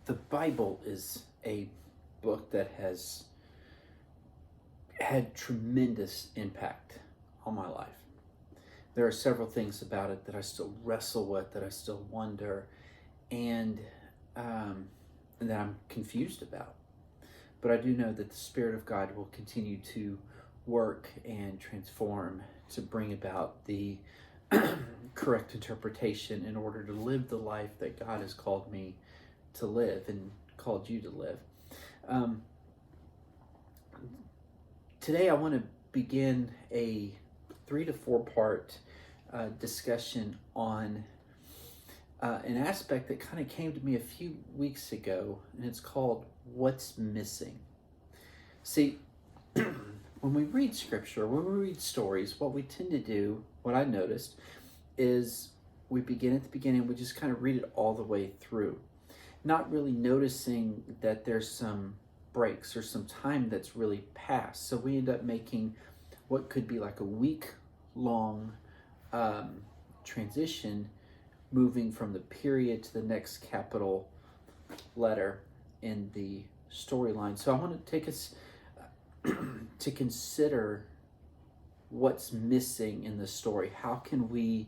The Bible is a book that has had tremendous impact on my life. There are several things about it that I still wrestle with, that I still wonder, and, um, and that I'm confused about. But I do know that the Spirit of God will continue to work and transform to bring about the correct interpretation in order to live the life that God has called me to live and called you to live. Um, Today I want to begin a 3 to 4 part discussion on an aspect that kind of came to me a few weeks ago, and it's called What's Missing. See, when we read scripture, when we read stories, what we tend to do, what I noticed, is we begin at the beginning, we just kind of read it all the way through, not really noticing that there's some breaks or some time that's really passed. So we end up making what could be like a week-long transition, moving from the period to the next capital letter in the storyline. So I want to take us to consider what's missing in the story. How can we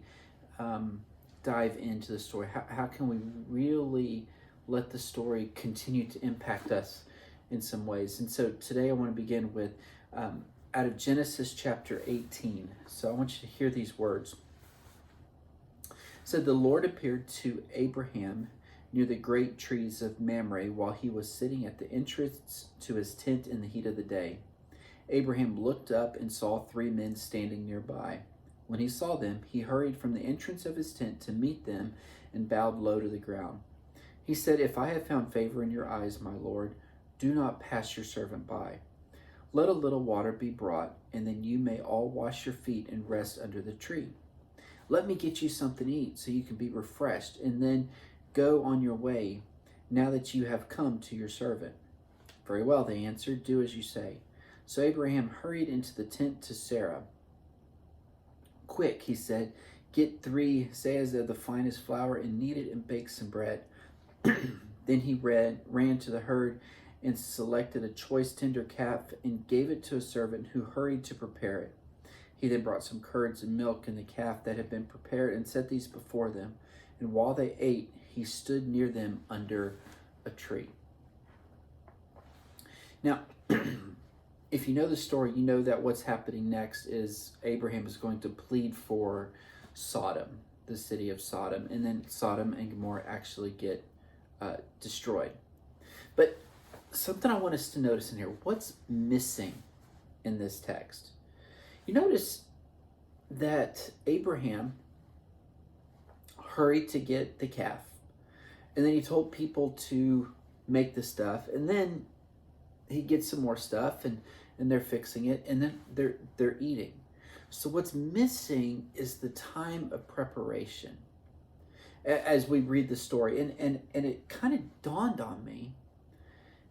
dive into the story? How can we really let the story continue to impact us in some ways? And so today I want to begin with out of Genesis chapter 18. So I want you to hear these words. It said, "The Lord appeared to Abraham near the great trees of Mamre while he was sitting at the entrance to his tent in the heat of the day. Abraham looked up and saw 3 men standing nearby. When he saw them, he hurried from the entrance of his tent to meet them and bowed low to the ground. He said, 'If I have found favor in your eyes, my Lord, do not pass your servant by. Let a little water be brought, and then you may all wash your feet and rest under the tree. Let me get you something to eat so you can be refreshed, and then go on your way now that you have come to your servant.' 'Very well,' they answered, 'do as you say.' So Abraham hurried into the tent to Sarah. 'Quick,' he said, 'get 3 seahs of the finest flour and knead it and bake some bread.' Then he ran to the herd and selected a choice tender calf and gave it to a servant who hurried to prepare it. He then brought some curds and milk and the calf that had been prepared and set these before them. And while they ate, he stood near them under a tree." Now, if you know the story, you know that what's happening next is Abraham is going to plead for Sodom, the city of Sodom, and then Sodom and Gomorrah actually get destroyed. But something I want us to notice in here, what's missing in this text? You notice that Abraham hurried to get the calf, and then he told people to make the stuff, and then he gets some more stuff, and they're fixing it, and then they're eating. So what's missing is the time of preparation as we read the story. And it kind of dawned on me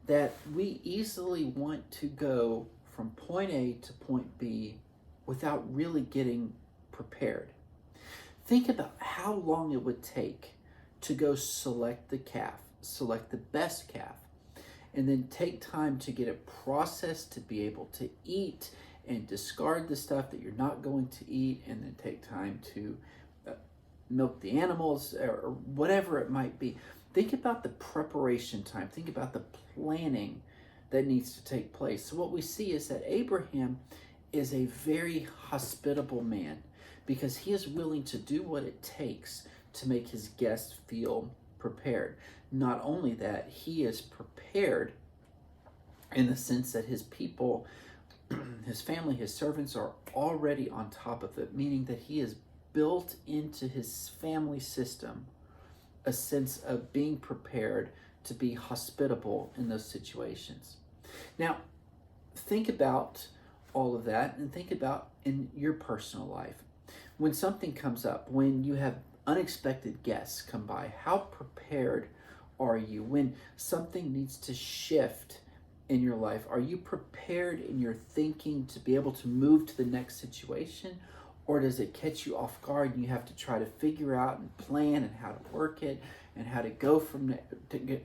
that we easily want to go from point A to point B without really getting prepared. Think about how long it would take to go select the calf, select the best calf, and then take time to get it processed to be able to eat and discard the stuff that you're not going to eat, and then take time to milk the animals or whatever it might be. Think about the preparation time. Think about the planning that needs to take place. So what we see is that Abraham is a very hospitable man because he is willing to do what it takes to make his guests feel prepared. Not only that, he is prepared in the sense that his people, his family, his servants are already on top of it, meaning that he has built into his family system a sense of being prepared to be hospitable in those situations. Now, think about all of that and think about in your personal life. When something comes up, when you have unexpected guests come by, how prepared are you? When something needs to shift in your life, are you prepared in your thinking to be able to move to the next situation? Or does it catch you off guard and you have to try to figure out and plan and how to work it and how to go from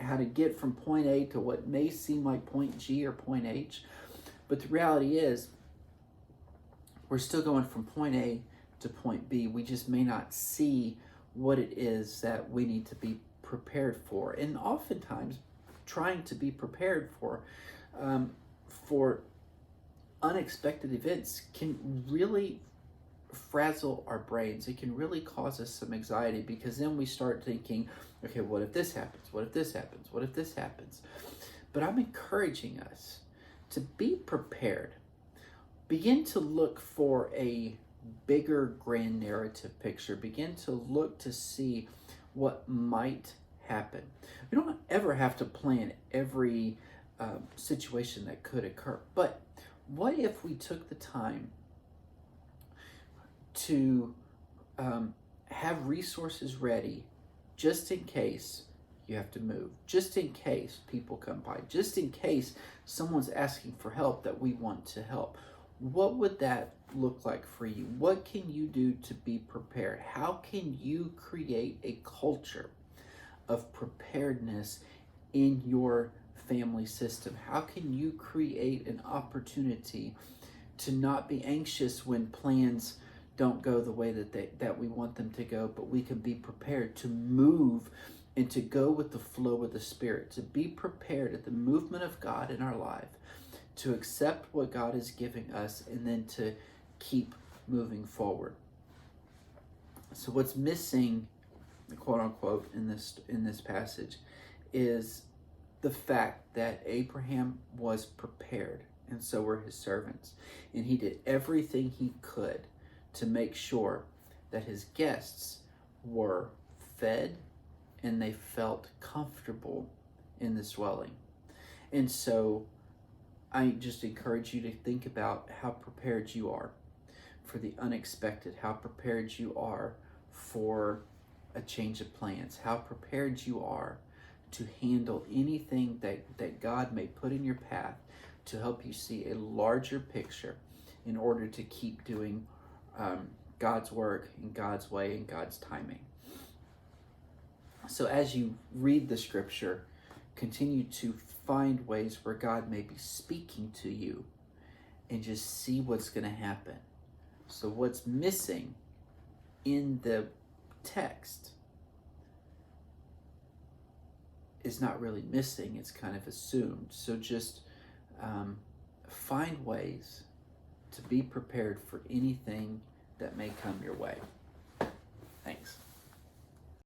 how to get from point A to what may seem like point G or point H. But the reality is, we're still going from point A to point B. We just may not see what it is that we need to be prepared for. And oftentimes, trying to be prepared for unexpected events can really frazzle our brains. It can really cause us some anxiety, because then we start thinking, okay, what if this happens? What if this happens? What if this happens? But I'm encouraging us to be prepared. Begin to look for a bigger grand narrative picture. Begin to look to see what might happen. We don't ever have to plan every situation that could occur. But what if we took the time to have resources ready just in case you have to move, just in case people come by, just in case someone's asking for help that we want to help? What would that look like for you? What can you do to be prepared? How can you create a culture of preparedness in your family system? How can you create an opportunity to not be anxious when plans don't go the way that we want them to go, but we can be prepared to move and to go with the flow of the Spirit, to be prepared at the movement of God in our life, to accept what God is giving us, and then to keep moving forward. So what's missing, quote unquote, in this passage is the fact that Abraham was prepared, and so were his servants. And he did everything he could to make sure that his guests were fed and they felt comfortable in this dwelling. And so I just encourage you to think about how prepared you are for the unexpected, how prepared you are for a change of plans, how prepared you are to handle anything that God may put in your path to help you see a larger picture in order to keep doing God's work in God's way and God's timing. So as you read the scripture, continue to find ways where God may be speaking to you and just see what's going to happen. So what's missing in the text is not really missing, it's kind of assumed. So just find ways to be prepared for anything that may come your way. Thanks.